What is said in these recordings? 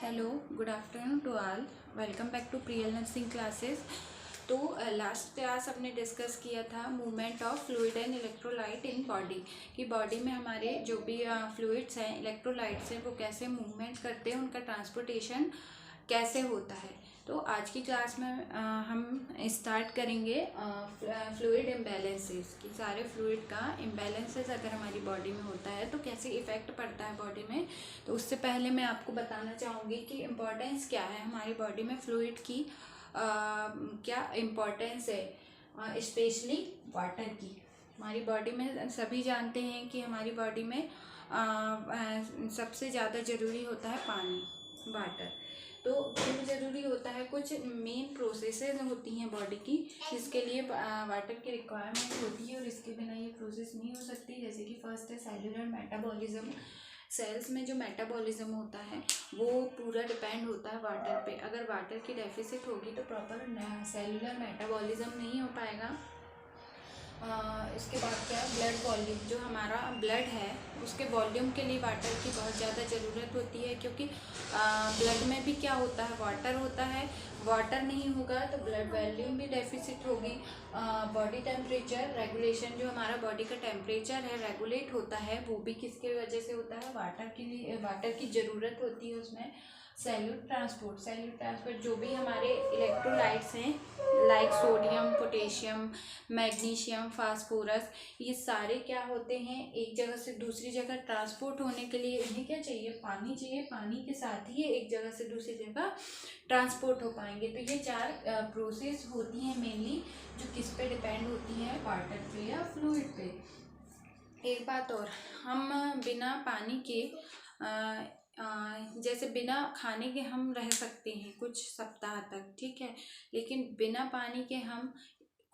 Hello, good afternoon to all. Welcome back to Priyal nursing classes. तो last class हमने discuss किया था movement of fluid and electrolyte in body, कि body में हमारे जो भी फ्लूइड्स हैं, इलेक्ट्रोलाइट्स हैं, वो कैसे मूवमेंट करते हैं, उनका ट्रांसपोर्टेशन कैसे होता है। तो आज की क्लास में हम स्टार्ट करेंगे फ्लूइड इम्बैलेंसेस, कि सारे फ्लूइड का इम्बैलेंसेस अगर हमारी बॉडी में होता है तो कैसे इफ़ेक्ट पड़ता है बॉडी में। तो उससे पहले मैं आपको बताना चाहूँगी कि इम्पोर्टेंस क्या है हमारी बॉडी में फ्लूइड की, क्या इम्पोर्टेंस है स्पेशली वाटर की। हमारी बॉडी में सभी जानते हैं कि हमारी बॉडी में सबसे ज़्यादा ज़रूरी होता है पानी, वाटर। तो क्यों ज़रूरी होता है, कुछ मेन प्रोसेसेस होती हैं बॉडी की जिसके लिए वाटर की रिक्वायरमेंट होती है और इसके बिना ये प्रोसेस नहीं हो सकती। जैसे कि फर्स्ट है सेलुलर मेटाबॉलिज्म। सेल्स में जो मेटाबॉलिज्म होता है वो पूरा डिपेंड होता है वाटर पे। अगर वाटर की डेफिसिट होगी तो प्रॉपर सेलुलर मेटाबॉलिज्म नहीं हो पाएगा। इसके बाद क्या है, ब्लड वॉल्यूम। जो हमारा ब्लड है उसके वॉल्यूम के लिए वाटर की बहुत ज़्यादा ज़रूरत होती है, क्योंकि ब्लड में भी क्या होता है, वाटर होता है। वाटर नहीं होगा तो ब्लड वॉल्यूम भी डेफिसिट होगी। बॉडी टेम्परेचर रेगुलेशन, जो हमारा बॉडी का टेम्परेचर है रेगुलेट होता है, वो भी किसके वजह से होता है, वाटर के लिए। वाटर की ज़रूरत होती है उसमें। सेल्यूलर ट्रांसपोर्ट, जो भी हमारे इलेक्ट्रोलाइट्स हैं like sodium, potassium, magnesium, phosphorus, ये सारे क्या होते हैं, एक जगह से दूसरी जगह ट्रांसपोर्ट होने के लिए इन्हें क्या चाहिए, पानी चाहिए। पानी के साथ ही ये एक जगह से दूसरी जगह ट्रांसपोर्ट हो पाएंगे। तो ये चार प्रोसेस होती हैं मेनली, जो किस पे डिपेंड होती हैं, वाटर पे या फ्लूइड पे। एक बात और, हम बिना पानी के जैसे बिना खाने के हम रह सकते हैं कुछ सप्ताह तक, ठीक है, लेकिन बिना पानी के हम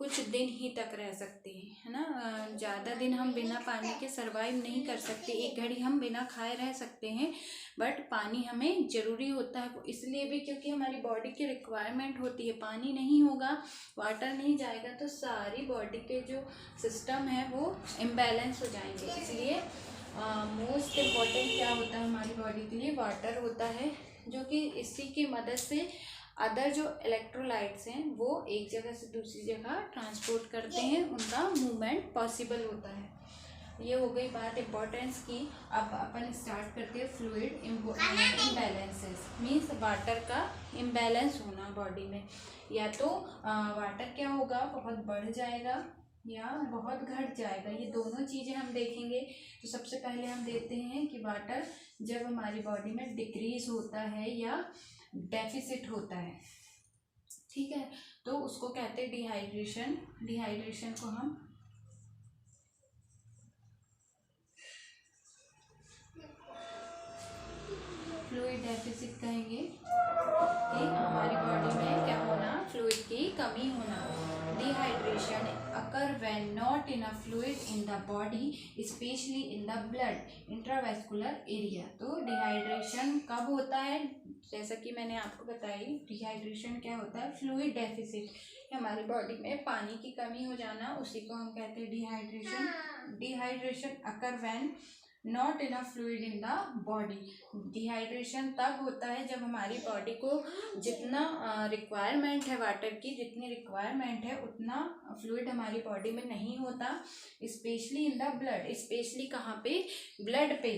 कुछ दिन ही तक रह सकते हैं, है ना। ज़्यादा दिन हम बिना पानी के सरवाइव नहीं कर सकते। एक घड़ी हम बिना खाए रह सकते हैं, बट पानी हमें ज़रूरी होता है। वो इसलिए भी क्योंकि हमारी बॉडी की रिक्वायरमेंट होती है। पानी नहीं होगा, वाटर नहीं जाएगा तो सारी बॉडी के जो सिस्टम है वो इम्बैलेंस हो जाएंगे। इसलिए मोस्ट इम्पॉर्टेंट क्या होता है हमारी बॉडी के लिए, वाटर होता है, जो कि इसी की मदद से अदर जो इलेक्ट्रोलाइट्स हैं वो एक जगह से दूसरी जगह ट्रांसपोर्ट करते हैं, उनका मूवमेंट पॉसिबल होता है। ये हो गई बात इम्पोर्टेंस की। अब अपन स्टार्ट करते हैं फ्लूइड इम्बैलेंसेस, मीन्स वाटर का इम्बैलेंस होना बॉडी में। या तो वाटर क्या होगा, बहुत बढ़ जाएगा या बहुत घट जाएगा, ये दोनों चीज़ें हम देखेंगे। तो सबसे पहले हम देखते हैं कि वाटर जब हमारी बॉडी में डिक्रीज होता है या डेफिसिट होता है, ठीक है, तो उसको कहते हैं डिहाइड्रेशन। डिहाइड्रेशन को हम फ्लूइड डेफिसिट कहेंगे, कि हमारी बॉडी में क्या होना, फ्लूइड की कमी होना। Dehydration occur when not enough fluid in the body, specially in the blood intravascular area. तो डिहाइड्रेशन कब होता है, जैसा कि मैंने आपको बताई, डिहाइड्रेशन क्या होता है, फ्लूइड डेफिसिट, हमारी बॉडी में पानी की कमी हो जाना, उसी को हम कहते हैं dehydration. Dehydration occur when not enough fluid in the body. Dehydration तब होता है जब हमारी बॉडी को जितना रिक्वायरमेंट है वाटर की, जितनी रिक्वायरमेंट है उतना फ्लूइड हमारी बॉडी में नहीं होता, specially in the blood. Specially कहाँ पे, ब्लड पे।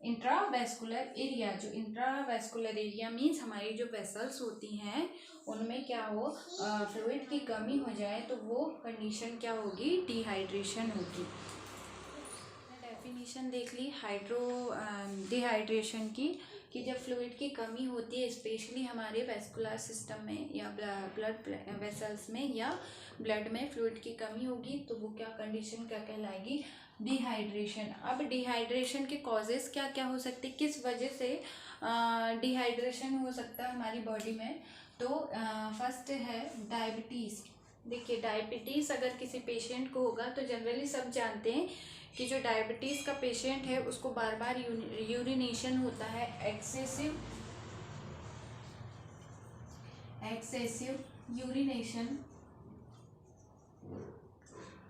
इंट्रावेस्कुलर एरिया, जो इंट्रावेस्कुलर एरिया मीन्स हमारी जो वेसल्स होती हैं उनमें क्या हो, फ्लूइड की कमी हो जाए तो वो कंडीशन क्या होगी, डिहाइड्रेशन होगी। डेफिनेशन देख ली डिहाइड्रेशन की, कि जब फ्लूइड की कमी होती है स्पेशली हमारे वेस्कुलर सिस्टम में या ब्लड वेसल्स में या ब्लड में फ्लूइड की कमी होगी, तो वो क्या कंडीशन क्या कहलाएगी, डिहाइड्रेशन। अब डिहाइड्रेशन के कॉजेज़ क्या क्या हो सकते, किस वजह से डिहाइड्रेशन हो सकता है हमारी बॉडी में। तो फर्स्ट है डायबिटीज़। देखिए, डायबिटीज़ अगर किसी पेशेंट को होगा तो जनरली सब जानते हैं कि जो डायबिटीज़ का पेशेंट है उसको बार बार यूरिनेशन होता है, एक्सेसिव यूरिनेशन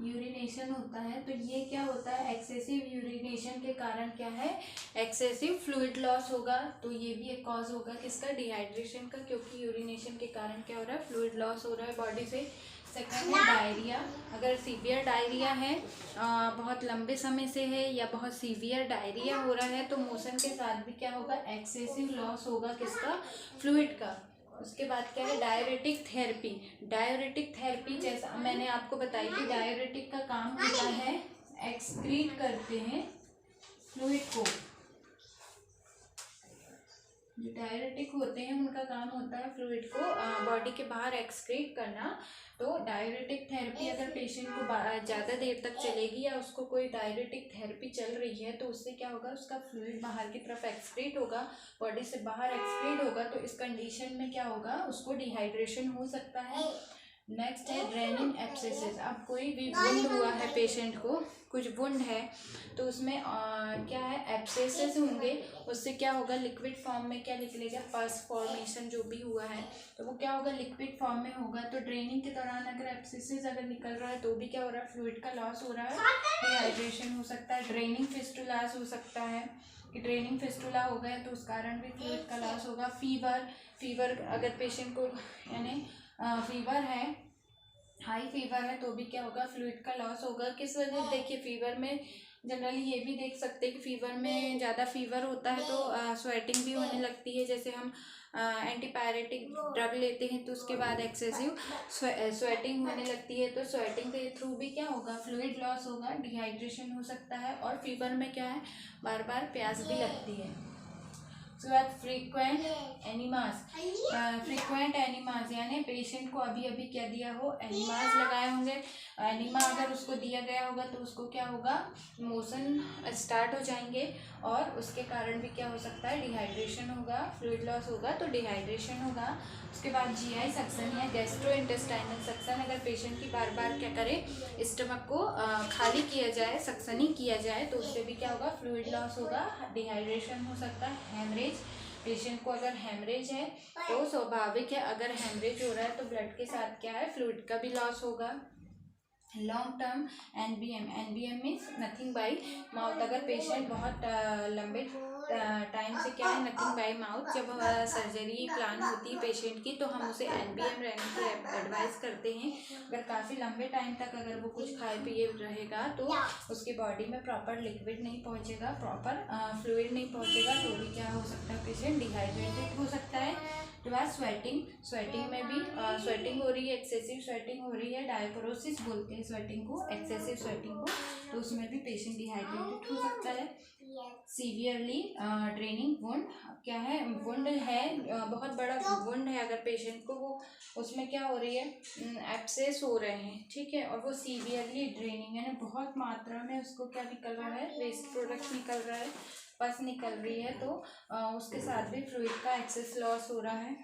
यूरिनेशन होता है, तो ये क्या होता है, एक्सेसिव यूरिनेशन के कारण क्या है, एक्सेसिव फ्लूइड लॉस होगा। तो ये भी एक कॉज होगा किसका, डिहाइड्रेशन का, क्योंकि यूरिनेशन के कारण क्या हो रहा है, फ्लूइड लॉस हो रहा है बॉडी से। सेकंड है डायरिया। अगर सीवियर डायरिया है, बहुत लंबे समय से है या बहुत सीवियर डायरिया हो रहा है, तो मोशन के साथ भी क्या होगा, एक्सेसिव लॉस होगा किसका, फ्लूइड का। उसके बाद क्या है, डायरेटिक थेरेपी। डायरेटिक थेरेपी जैसा मैंने आपको बताई थी, डायरेटिक का काम होता है, एक्सक्रीट करते हैं फ्लूइड को। जो डायरेटिक होते हैं उनका काम होता है फ्लूइड को बॉडी के बाहर एक्सक्रीट करना। तो डायरेटिक थेरेपी अगर पेशेंट को ज़्यादा देर तक चलेगी या उसको कोई डायरेटिक थेरेपी चल रही है, तो उससे क्या होगा, उसका फ्लूइड बाहर की तरफ एक्सक्रीट होगा, बॉडी से बाहर एक्सक्रीट होगा। तो इस कंडीशन में क्या होगा, उसको डिहाइड्रेशन हो सकता है। नेक्स्ट है ड्रेनिंग एब्सेसेस। अब कोई भी वुंड हुआ है पेशेंट को, कुछ वुंड है, तो उसमें क्या है, एब्सेसेस होंगे। उससे क्या होगा, लिक्विड फॉर्म में क्या निकलेगा, पस फॉर्मेशन जो भी हुआ है तो वो क्या होगा, लिक्विड फॉर्म में होगा। तो ड्रेनिंग के दौरान अगर एब्सेसेस अगर निकल रहा है तो भी क्या हो रहा है, फ्लूइड का लॉस हो रहा है, डिहाइड्रेशन हो सकता है। ड्रेनिंग फिस्टुलास हो सकता है कि ड्रेनिंग फिस्टुला हो गया तो उस कारण भी फ्लूइड का लॉस होगा। फीवर अगर पेशेंट को यानी फीवर है, हाई फीवर है, तो भी क्या होगा, फ्लूइड का लॉस होगा। किस वजह से, देखिए फीवर में जनरली ये भी देख सकते हैं कि फीवर में ज़्यादा फीवर होता है तो स्वेटिंग भी होने लगती है। जैसे हम एंटीपायरेटिक ड्रग लेते हैं तो उसके बाद एक्सेसिव स्वेटिंग होने लगती है, तो स्वेटिंग के थ्रू भी क्या होगा, फ्लूइड लॉस होगा, डिहाइड्रेशन हो सकता है। और फीवर में क्या है, बार बार प्यास भी लगती है। उसके बाद फ्रीक्वेंट एनिमास यानी पेशेंट को अभी अभी क्या दिया हो, एनिमास लगाए होंगे। एनिमा अगर उसको दिया गया होगा तो उसको क्या होगा, मोशन स्टार्ट हो जाएंगे और उसके कारण भी क्या हो सकता है, डिहाइड्रेशन होगा, फ्लूइड लॉस होगा, तो डिहाइड्रेशन होगा। उसके बाद जीआई सक्शन या गैस्ट्रो इंटेस्टाइनल सक्शन। अगर पेशेंट की बार बार क्या करे, स्टमक को खाली किया जाए, सक्शनिंग किया जाए, तो उससे भी क्या होगा, फ्लूइड लॉस होगा, डिहाइड्रेशन हो सकता है। हेमरेज, पेशेंट को अगर हेमरेज है तो स्वाभाविक है, अगर हेमरेज हो रहा है तो ब्लड के साथ क्या है, फ्लूइड का भी लॉस होगा। Long term NBM means nothing by mouth. अगर पेशेंट बहुत लंबे टाइम से क्या है, नथिंग बाई माउथ, जब सर्जरी प्लान होती है पेशेंट की तो हम उसे एनबीएम रहने की एडवाइस करते हैं। अगर काफ़ी लंबे टाइम तक अगर वो कुछ खाए पिए रहेगा तो उसकी बॉडी में प्रॉपर लिक्विड नहीं पहुंचेगा, प्रॉपर फ्लूइड नहीं पहुंचेगा, तो भी क्या हो सकता है, पेशेंट डिहाइड्रेटेड हो सकता है। उसके बाद स्वेटिंग में भी स्वेटिंग हो रही है, एक्सेसिव स्वेटिंग हो रही है, डायपोरोसिस बोलते हैं स्वेटिंग को, एक्सेसिव स्वेटिंग को, तो उसमें भी पेशेंट डिहाइड्रेटेड हो सकता है। सीवियरली ड्रेनिंग वुंड, क्या है, वुंड है, बहुत बड़ा वुंड है अगर पेशेंट को, वो उसमें क्या हो रही है, एब्सेस हो रहे हैं, ठीक है, और वो सीवियरली ड्रेनिंग यानी बहुत मात्रा में उसको क्या निकल रहा है, वेस्ट प्रोडक्ट निकल रहा है, पस निकल रही है, तो उसके साथ भी फ्लूइड का एक्सेस लॉस हो रहा है।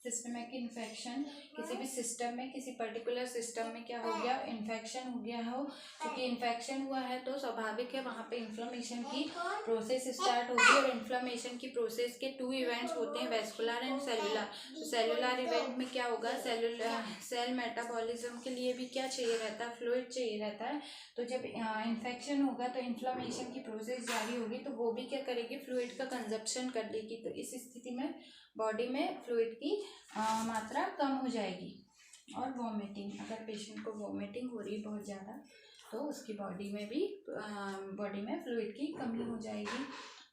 सिस्टमिक इन्फेक्शन, किसी भी सिस्टम में, किसी पर्टिकुलर सिस्टम में क्या हो गया, इन्फेक्शन हो गया हो, क्योंकि इन्फेक्शन हुआ है तो स्वाभाविक है वहाँ पे इन्फ्लेमेशन की प्रोसेस स्टार्ट होगी। और इन्फ्लेमेशन की प्रोसेस के 2 इवेंट्स होते हैं, वेस्कुलर एंड सेलुलर। तो सेलुलर इवेंट में क्या होगा, सेल मेटाबॉलिज्म के लिए भी क्या चाहिए रहता है, फ्लूइड चाहिए रहता है। तो जब इन्फेक्शन होगा तो इन्फ्लेमेशन की प्रोसेस जारी होगी, तो वो भी क्या करेगी, फ्लूइड का कंजप्शन कर लेगी। तो इस स्थिति में बॉडी में फ्लूइड की मात्रा कम हो जाएगी। और वॉमिटिंग, अगर पेशेंट को वॉमिटिंग हो रही है बहुत ज़्यादा तो उसकी बॉडी में फ्लूइड की कमी हो जाएगी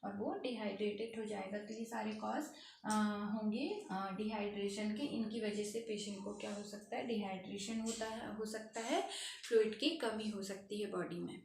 और वो डिहाइड्रेटेड हो जाएगा। तो ये सारे कॉज होंगे डिहाइड्रेशन के। इनकी वजह से पेशेंट को क्या हो सकता है, डिहाइड्रेशन हो सकता है, फ्लूइड की कमी हो सकती है बॉडी में।